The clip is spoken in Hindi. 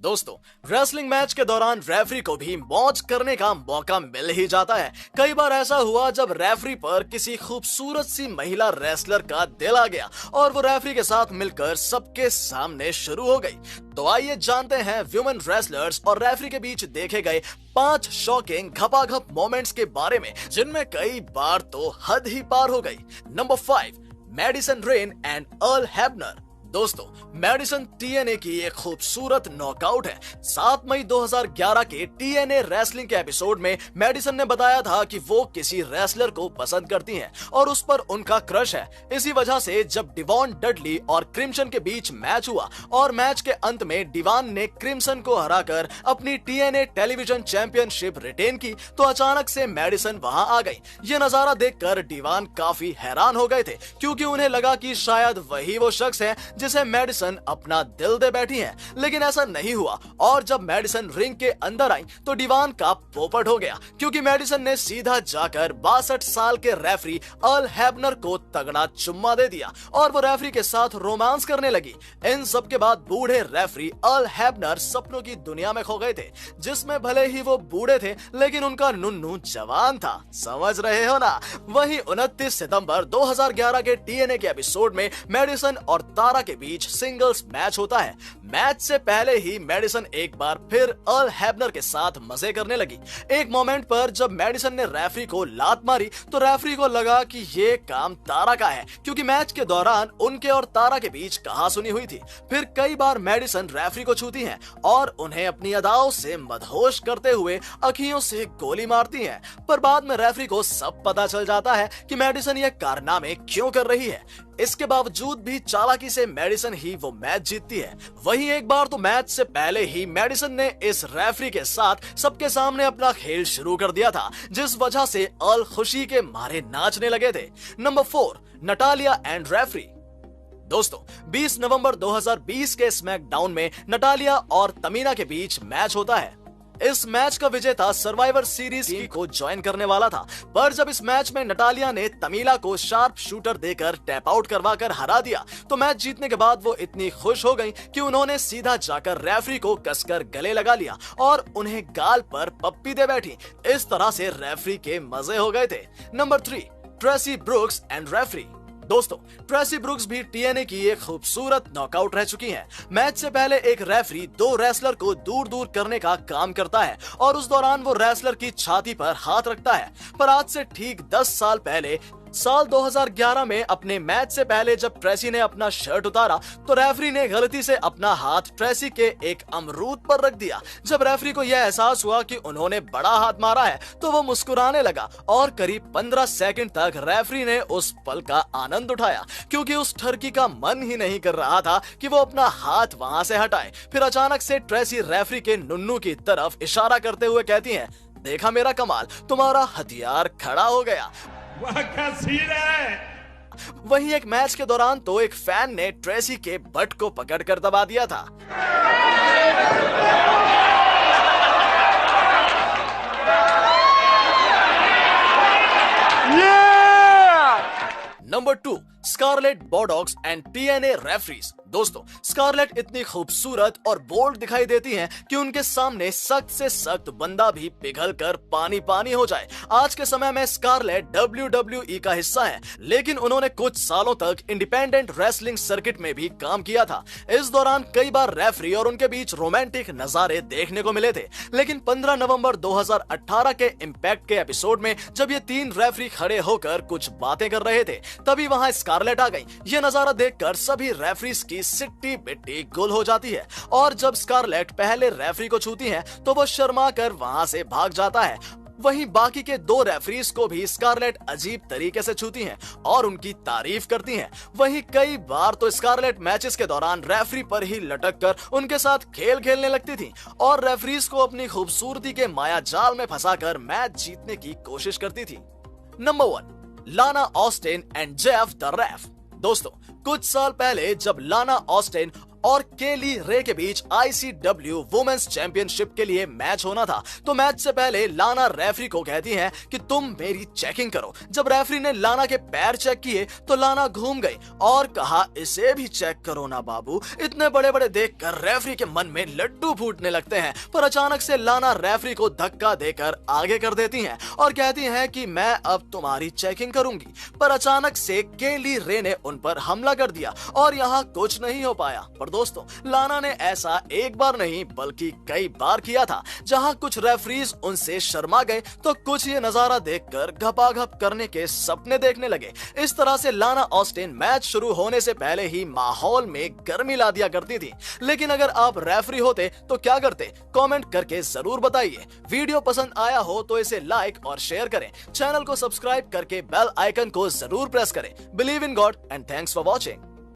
दोस्तों, रेसलिंग मैच के दौरान रेफरी को भी मौज करने का मौका मिल ही जाता है। कई बार ऐसा हुआ जब रेफरी पर किसी खूबसूरत सी महिला रेसलर का दिल आ गया और वो रेफरी के साथ मिलकर सबके सामने शुरू हो गई। तो आइए जानते हैं वुमेन रेसलर्स और रेफरी के बीच देखे गए 5 शॉकिंग घपाघप मोमेंट्स के बारे में, जिनमें कई बार तो हद ही पार हो गई। Number 5, Madison Rayne and Earl Hebner. दोस्तों, मैडिसन टीएनए की एक खूबसूरत नॉकआउट है। 7 मई 2011 के टीएनए रेसलिंग के एपिसोड में मैडिसन ने बताया था कि वो किसी रेसलर को पसंद करती हैं और उस पर उनका क्रश है। इसी वजह से जब डिवॉन डडली और क्रिम्सन के बीच मैच हुआ और मैच के अंत में डिवॉन ने क्रिम्सन को हराकर अपनी टीएनए टेलीविजन चैंपियनशिप रिटेन की, तो अचानक से मैडिसन वहां आ गई। ये नजारा देखकर डिवॉन काफी हैरान हो गए थे, क्योंकि उन्हें लगा कि शायद वही वो शख्स है जिसे मैडिसन अपना दिल दे बैठी है। लेकिन ऐसा नहीं हुआ और जब मैडिसन रिंग के अंदर आई तो डिवॉन का पोपट हो गया, क्योंकि मैडिसन ने सीधा जाकर 62 साल के रेफरी अर्ल हैबनर को तगड़ा चुम्मा दे दिया और वो रेफरी के साथ रोमांस करने लगी। इन सब के बाद बूढ़े रेफरी अर्ल हैबनर सपनों की दुनिया में खो गए थे, जिसमें भले ही वो बूढ़े थे लेकिन उनका नुन्नू जवान था। समझ रहे हो ना? वहीं 29 सितंबर 2011 के टीएनए के एपिसोड में मैडिसन और तारा के बीच सिंगल्स मैच होता है। मैच से पहले ही मैडिसन एक बार फिर अर्ल हैबनर के साथ मजे करने लगी। एक मोमेंट पर जब मैडिसन ने रेफरी को लात मारी तो रेफरी को लगा कि ये काम तारा का है, क्योंकि मैच के दौरान उनके और तारा के बीच कहासुनी हुई थी। फिर कई बार मैडिसन रेफरी को छूती हैं और उन्हें अपनी अदाओं से मदहोश करते हुए अखियों से गोली मारती हैं। पर बाद में रेफरी को सब पता चल जाता है कि मैडिसन ये कारनामे क्यों कर रही है। इसके बावजूद भी चालाकी से मैडिसन ही वो मैच जीतती है। वहीं एक बार तो मैच से पहले ही मैडिसन ने इस रेफरी के साथ सबके सामने अपना खेल शुरू कर दिया था, जिस वजह से अर्ल खुशी के मारे नाचने लगे थे। Number 4, Natalia and referee. दोस्तों, 20 नवंबर 2020 के स्मैकडाउन में नटालिया और तमीना के बीच मैच होता है। इस मैच का विजेता सर्वाइवर सीरीज को ज्वाइन करने वाला था, पर जब इस मैच में नटालिया ने तमीला को शार्प शूटर देकर टैप आउट करवाकर हरा दिया तो मैच जीतने के बाद वो इतनी खुश हो गई कि उन्होंने सीधा जाकर रेफरी को कसकर गले लगा लिया और उन्हें गाल पर पप्पी दे बैठी। इस तरह से रेफरी के मजे हो गए थे। Number 3, Tracy brooks and referee. दोस्तों, ट्रेसी ब्रुक्स भी टीएनए की एक खूबसूरत नॉकआउट रह चुकी हैं। मैच से पहले एक रेफरी 2 रेसलर को दूर दूर करने का काम करता है और उस दौरान वो रेसलर की छाती पर हाथ रखता है। पर आज से ठीक 10 साल पहले साल 2011 में अपने मैच से पहले जब ट्रेसी ने अपना शर्ट उतारा तो रेफरी ने गलती से अपना हाथ ट्रेसी के एक अमरूद पर रख दिया। जब रेफरी को यह एहसास हुआ कि उन्होंने बड़ा हाथ मारा है तो वो मुस्कुराने लगा और करीब 15 सेकंड तक रेफरी ने उस पल का आनंद उठाया, क्योंकि उस ठरकी का मन ही नहीं कर रहा था कि वो अपना हाथ वहां से हटाए। फिर अचानक से ट्रेसी रेफरी के नुन्नू की तरफ इशारा करते हुए कहती है, देखा मेरा कमाल, तुम्हारा हथियार खड़ा हो गया। वहीं एक मैच के दौरान तो एक फैन ने ट्रेसी के बट को पकड़कर दबा दिया था। Number 2, Scarlett Bordeaux and TNA referees. दोस्तों, स्कारलेट इतनी खूबसूरत और बोल्ड दिखाई देती हैं कि उनके सामने सख्त से सख्त बंदा भी पिघलकर पानी पानी हो जाए। आज के समय में स्कारलेट WWE का हिस्सा है, लेकिन उन्होंने कुछ सालों तक इंडिपेंडेंट रेसलिंग सर्किट में भी काम किया था। इस दौरान कई बार रेफरी और उनके बीच रोमांटिक नजारे देखने को मिले थे। लेकिन 15 नवंबर 2018 के इम्पैक्ट के एपिसोड में जब ये 3 रेफरी खड़े होकर कुछ बातें कर रहे थे, तभी वहां स्कारलेट आ गई। ये नजारा देखकर सभी रेफरीज की सिट्टी बिट्टी गुल हो जाती है और जब स्कारलेट पहले रेफरी को छूती है तो वो शर्मा कर वहां से भाग जाता है। वहीं बाकी के 2 रेफरीज को भी स्कारलेट अजीब तरीके से छूती हैं और उनकी तारीफ करती हैं। वहीं कई बार तो स्कारलेट मैचेस के दौरान रेफरी पर ही लटक कर उनके साथ खेल खेलने लगती थी और रेफरीज को अपनी खूबसूरती के माया जाल में फंसाकर मैच जीतने की कोशिश करती थी। नंबर 1, लाना ऑस्टिन एंड जेफ द रेफ। दोस्तों, कुछ साल पहले जब लाना ऑस्टिन और केली रे के बीच ICW वुमेन्स चैंपियनशिप के लिए मैच होना था। तो मैच से पहले लाना रेफरी को कहती हैं कि तुम मेरी चेकिंग करो। जब रेफरी ने लाना के पैर चेक किए तो लाना घूम गई और कहा, इसे भी चेक करो ना बाबू। इतने बड़े बड़े देखकर रेफरी के मन में लड्डू फूटने लगते हैं, पर अचानक से लाना रेफरी को धक्का देकर आगे कर देती हैं और कहती हैं कि मैं अब तुम्हारी चेकिंग करूंगी। पर अचानक से केली रे ने उन पर हमला कर दिया और यहाँ कुछ नहीं हो पाया। पर दोस्तों, लाना ने ऐसा एक बार नहीं बल्कि कई बार किया था। जहां कुछ रेफरीज उनसे शर्मा गए तो कुछ ये नजारा देखकर घपाघप करने के सपने देखने लगे। इस तरह से लाना ऑस्टिन मैच शुरू होने से पहले ही माहौल में गर्मी ला दिया करती थी। लेकिन अगर आप रेफरी होते तो क्या करते? कमेंट करके जरूर बताइए। वीडियो पसंद आया हो तो इसे लाइक और शेयर करें। चैनल को सब्सक्राइब करके बेल आइकन को जरूर प्रेस करें। Believe in God and thanks for watching.